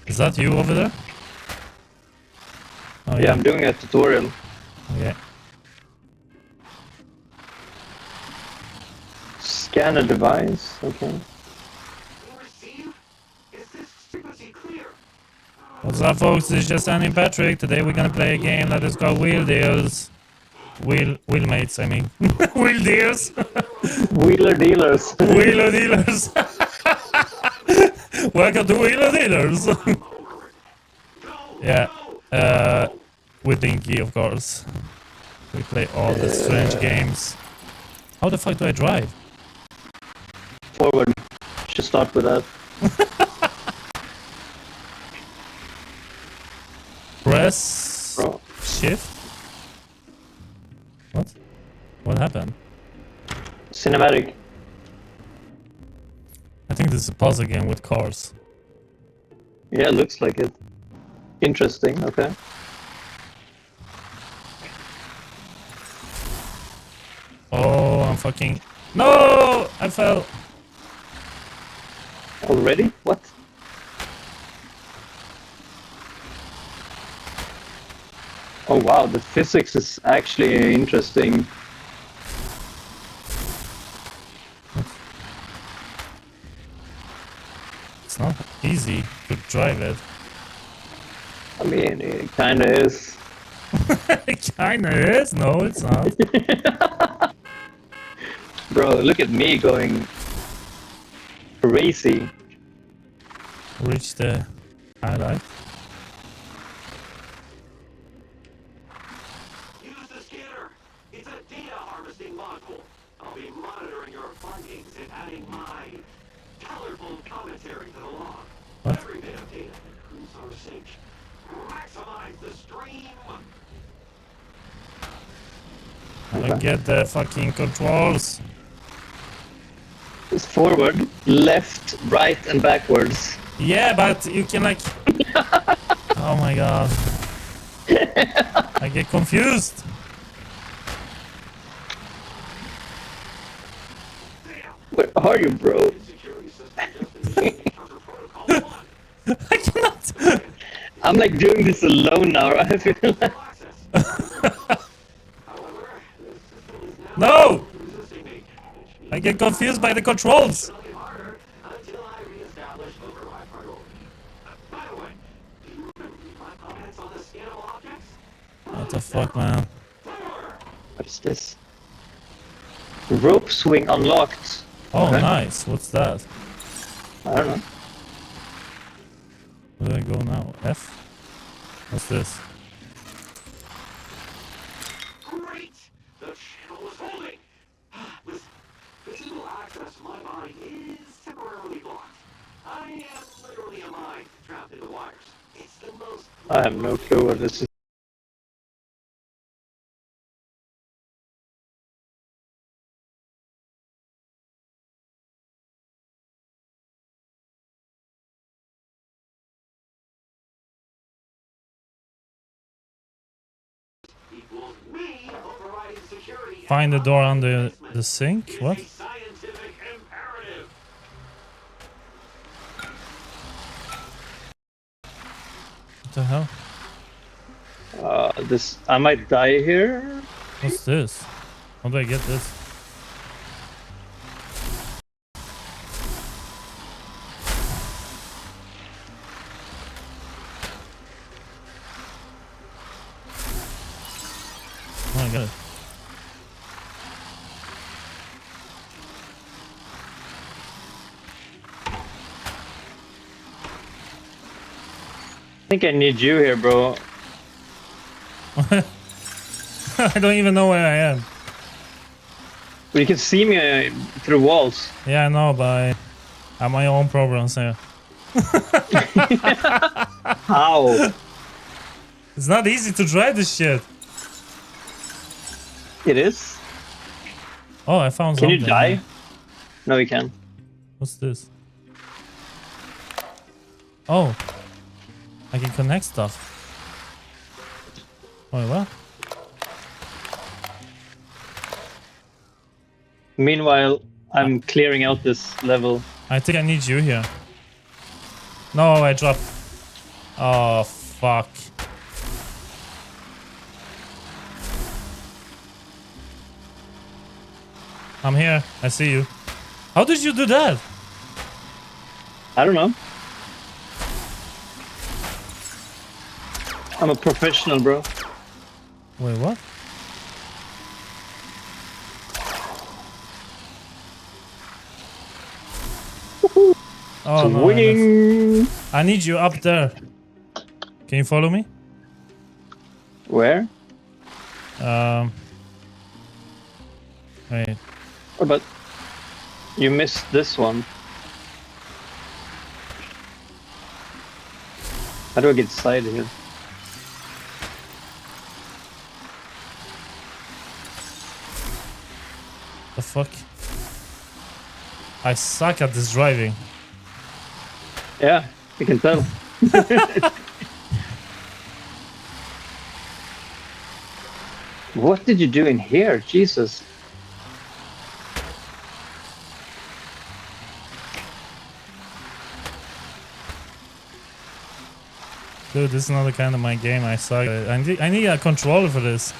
Is that you over there? Oh Yeah, I'm doing a tutorial. Okay. Scan a device. Okay. What's up, folks? It's just Annie and Patrick. Today we're gonna play a game that is called Wheel Deals. Wheelmates, I mean. Wheel Deals. Wheeler dealers. Wheeler Dealers. Welcome to Wheeler Dealers. Yeah. With Dinky, of course. We play all the strange games. How the fuck do I drive? Forward. Should start with that. Press Bro. shift. What? What happened? Cinematic. I think this is a puzzle game with cars. Yeah, looks like it. Interesting. Okay. Oh, I'm fucking... No! I fell. Already? What? Oh wow, the physics is actually interesting. It's not easy to drive it. I mean, it kinda is. It kinda is. No, it's not. Bro, look at me going crazy. Reach the highlight. Use the scanner. It's a data harvesting module. I'll be monitoring your findings and adding my colorful commentary to the log. What? Every bit of data improves our sync. Maximize the stream. I get the fucking controls. It's forward, left, right, and backwards. Yeah, but you can like... Oh my god. I get confused. Where are you, bro? Security system just initiated counter protocol 1. I cannot... I'm like doing this alone now. I feel like... Access. However, the system is now No! resisting me. I get confused by the controls. It'll be harder until I reestablish override priority. By the way, do you remember my comments on the scannable objects? What the fuck, man? What is this? Rope swing unlocked. Oh, Okay. nice. What's that? I don't know. Where do I go now? F? What's this? Great! The channel is holding! Listen, physical access to my mind is temporarily blocked. I am literally a mind trapped in the wires. It's the most... I have no clue what this is. equals me overriding security. Find the door under the sink? It's What? a scientific imperative. What the hell? This. I might die here. What's this? How do I get this? Oh, I got it. I think I need you here, bro. I don't even know where I am. But you can see me through walls. Yeah, I know, but I have my own problems here. How? It's not easy to drive this shit. It is. Oh, I found Can something. you die? No, you can. What's this? Oh, I can connect stuff. Wait, what? Meanwhile, I'm clearing out this level. I think I need you here. No, I dropped. Oh, fuck. I'm here. I see you. How did you do that? I don't know. I'm a professional, bro. Wait, what? Oh, no, Swinging. I need you up there. Can you follow me? Where? Wait. Oh, but you missed this one. How do I get inside here? The fuck? I suck at this driving. Yeah, you can tell. What did you do in here? Jesus. Dude, this is not the kind of my game. I suck. I need a controller for this.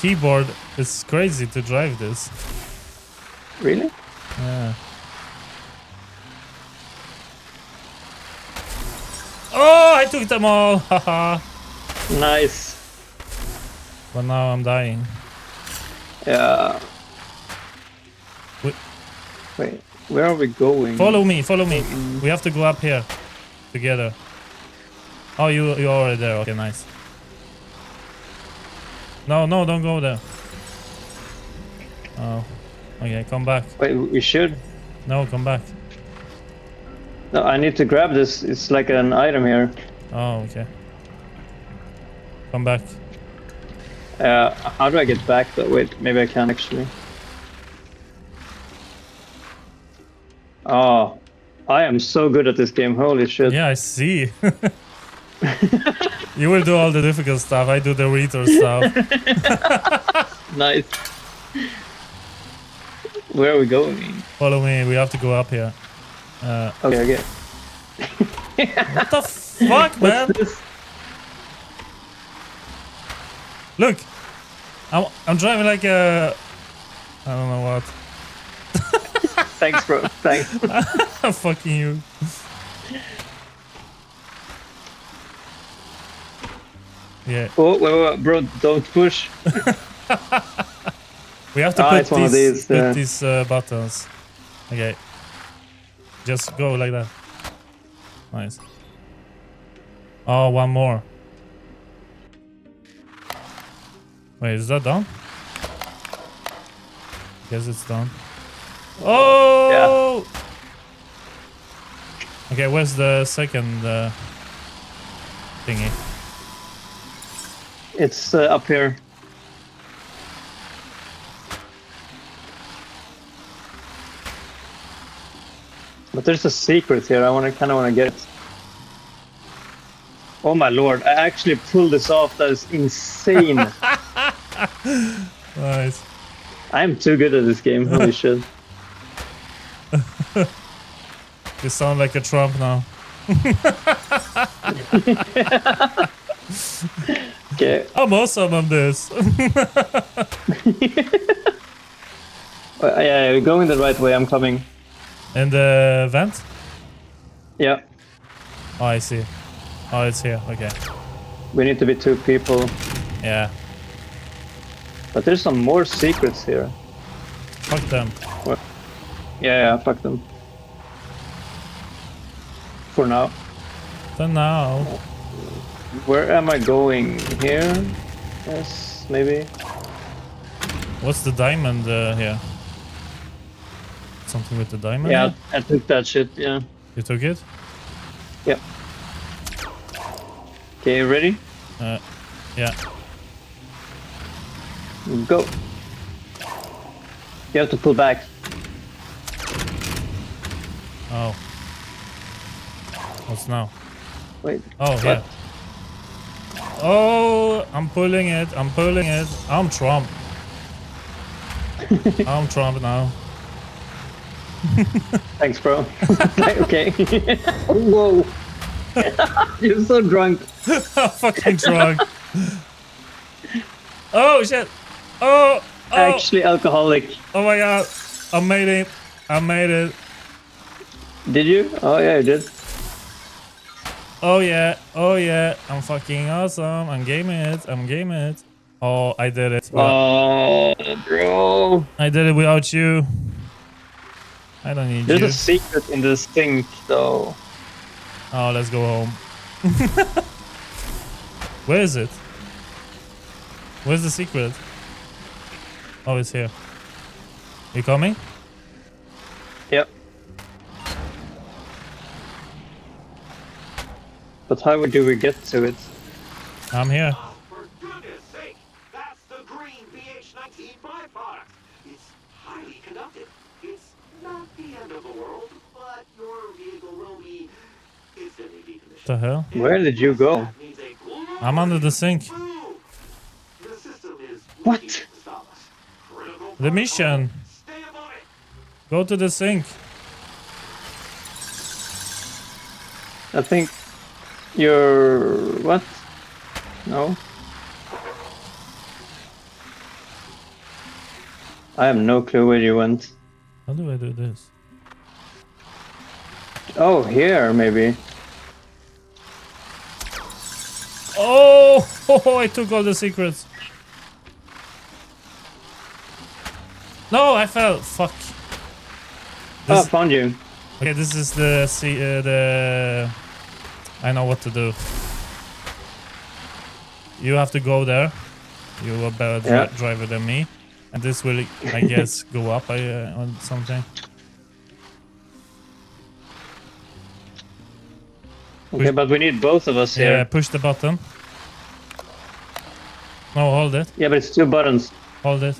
Keyboard is crazy to drive this. Really? Yeah. Oh, I took them all. Haha. Nice. But now I'm dying. Yeah. Wait. Wait, where are we going? Follow me. Follow me. We have to go up here together. Oh, you're already there. Okay, nice. No, don't go there. Oh, okay, come back. Wait, we should. No, come back. No, I need to grab this. It's like an item here. Oh, okay. Come back. How do I get back though? Wait, maybe I can actually. Oh, I am so good at this game. Holy shit. Yeah, I see. You will do all the difficult stuff. I do the retard stuff. Nice. Where are we going? Follow me. We have to go up here. Okay. What the fuck, man? What's this? Look, I'm driving like a. I don't know what. Thanks, bro. Thanks. I'm fucking you. Yeah, Oh, wait, bro, don't push. we have to Ah, put it's one of these, these, buttons. Okay, just go like that. Nice. Oh, one more. Wait, is that done? Guess it's done. Oh! Okay, where's the second thingy? It's up here. But there's a secret here. I kind of want to get it. Oh my lord! I actually pulled this off. That is insane. Nice. I'm too good at this game. Holy shit! You sound like a Trump now. Okay. I'm awesome on this. Yeah, you're going the right way. I'm coming. And the vent? Yeah. Oh, I see. Oh, it's here. Okay. We need to be 2 people. Yeah. But there's some more secrets here. Fuck them. Yeah, fuck them. For now. For now. Where am I going? Here? Yes, maybe. What's the diamond here? Something with the diamond? Yeah, I took that shit, yeah. You took it? Yep. Okay, you ready? Yeah. Go. You have to pull back. Oh. What's now? Wait. Oh, what? yeah. Oh, I'm pulling it. I'm pulling it. I'm Trump. I'm Trump now. Thanks, bro. Okay. Whoa. You're so drunk. I'm fucking drunk. Oh shit! Oh! Oh! Actually alcoholic. Oh my god! I made it! I made it! Did you? Oh yeah, you did. Oh yeah! Oh yeah! I'm fucking awesome! I'm gaming it! I'm gaming it! Oh, I did it! Oh, bro. I did it without you. I don't need There's you. a secret in the sink, though. Oh, let's go home. Where is it? Where's the secret? Oh, it's here. You coming? Yep. But how do we get to it? I'm here. Oh, for goodness sake! That's the green BH19 byproduct. It's highly conductive. It's not the end of the world, but your vehicle will be instantly decommissioned. What the hell? Where did you go? That means a I'm under the sink. boom. The system is What? working to stop us. Critical The mission. protocol. Stay above it. Go to the sink. I think you're... What? No? I have no clue where you went. How do I do this? Oh, here, maybe. Oh! I took all the secrets. No, I fell. Fuck. Oh, I This, found you. okay, this is the. I know what to do. You have to go there. You are better Yeah. driver than me, and this will, I guess, go up on something. Okay, but we need both of us Yeah, here. push the button. No, hold it. Yeah, but it's two buttons. Hold it.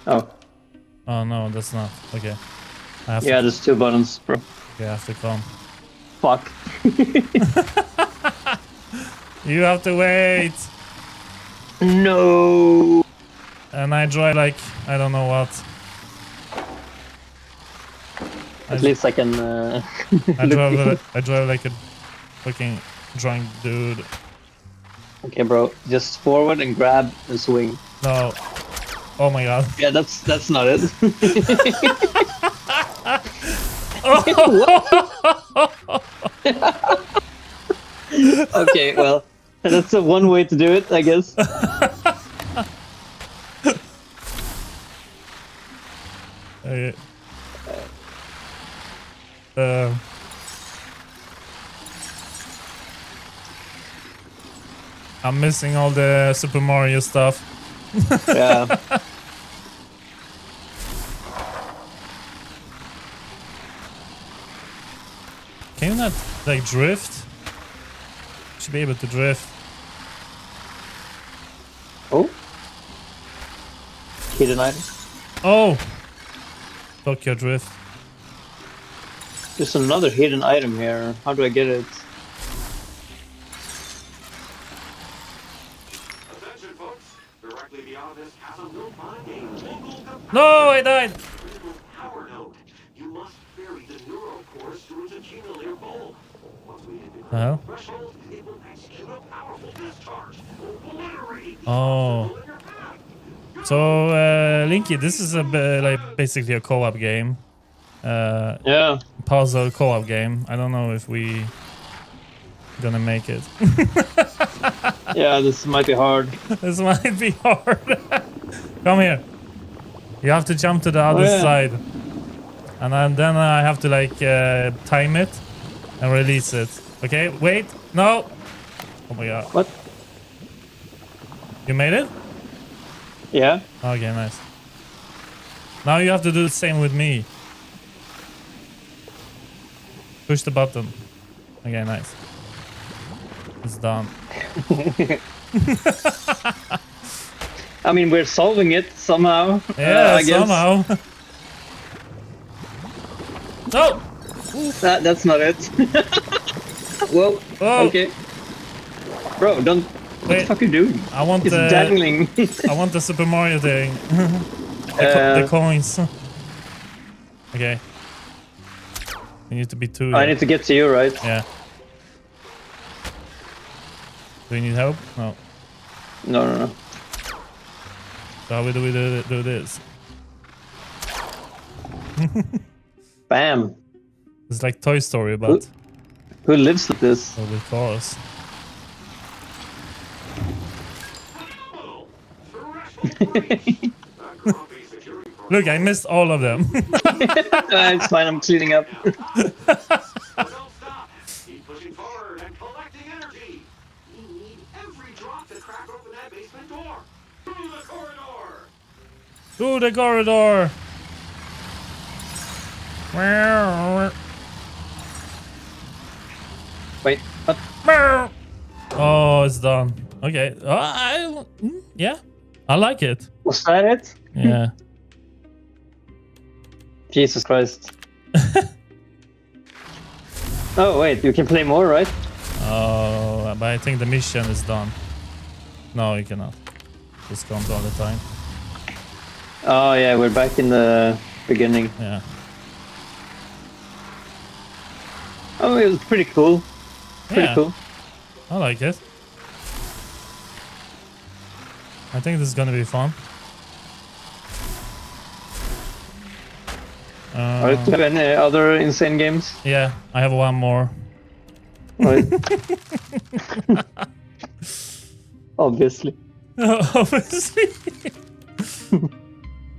Oh, Oh no, that's not. Okay. I have yeah, there's two buttons, bro. to, I have to come. Fuck. You have to wait. No. And I drive like I don't know what. At least I can. I drive like a fucking drunk dude. Okay, bro. Just forward and grab and swing. No. Oh my god. Yeah, that's not it. Okay, well, that's the one way to do it, I guess. Okay. Uh, I'm missing all the Super Mario stuff. Yeah. Can you not like drift? You should be able to drift. Oh. Hidden item. Oh! Tokyo Drift. There's another hidden item here. How do I get it? Attention, folks. Directly beyond this chasm, you'll find a local compound. No, I died! Critical power node. You must ferry the neural cores through the Chenalier bowl. Once we hit the Uh-huh. threshold, it will execute a powerful discharge, obliterating the Oh. obstacle in your path. So, Linky, this is like basically a co-op game. Yeah. Puzzle co-op game. I don't know if we gonna make it. Yeah, this might be hard. This might be hard. Come here. You have to jump to the other yeah. side. And then I have to like time it and release it. Okay, wait. No. Oh my god. What? You made it? Yeah. Okay, nice. Now you have to do the same with me. Push the button. Okay, nice. It's done. I mean, we're solving it somehow. Yeah, I guess. somehow. No! That's not it. Whoa. Whoa. Okay. Bro, don't. What Wait. the fuck are you doing? I want It's the dangling. I want the Super Mario thing. The coins. Okay. We need to be two. I here. need to get to you, right? Yeah. Do you need help? No. No. So how do we do this? Bam. It's like Toy Story, but Who lives with this? with cars. Oh, threshold breach. A grumpy security protocol. Look, I missed all of them. It's fine, I'm cleaning up. But don't stop. Keep pushing forward and collecting energy. We need every drop to crack open that basement door. Through the corridor. Through the corridor. Wait, what? Oh, it's done. Okay. Yeah, I like it. Was that it? Yeah. Jesus Christ. Oh, wait, you can play more, right? Oh, but I think the mission is done. No, you cannot. Discount all the time. Oh, yeah, we're back in the beginning. Yeah. Oh, it was pretty cool. Pretty Yeah. cool. I like it. I think this is gonna be fun. Alright, do you have any other insane games? Yeah, I have one more. Right. Obviously. Obviously.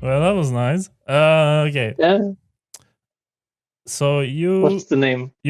Well, that was nice. Okay. Yeah. So you What's the name?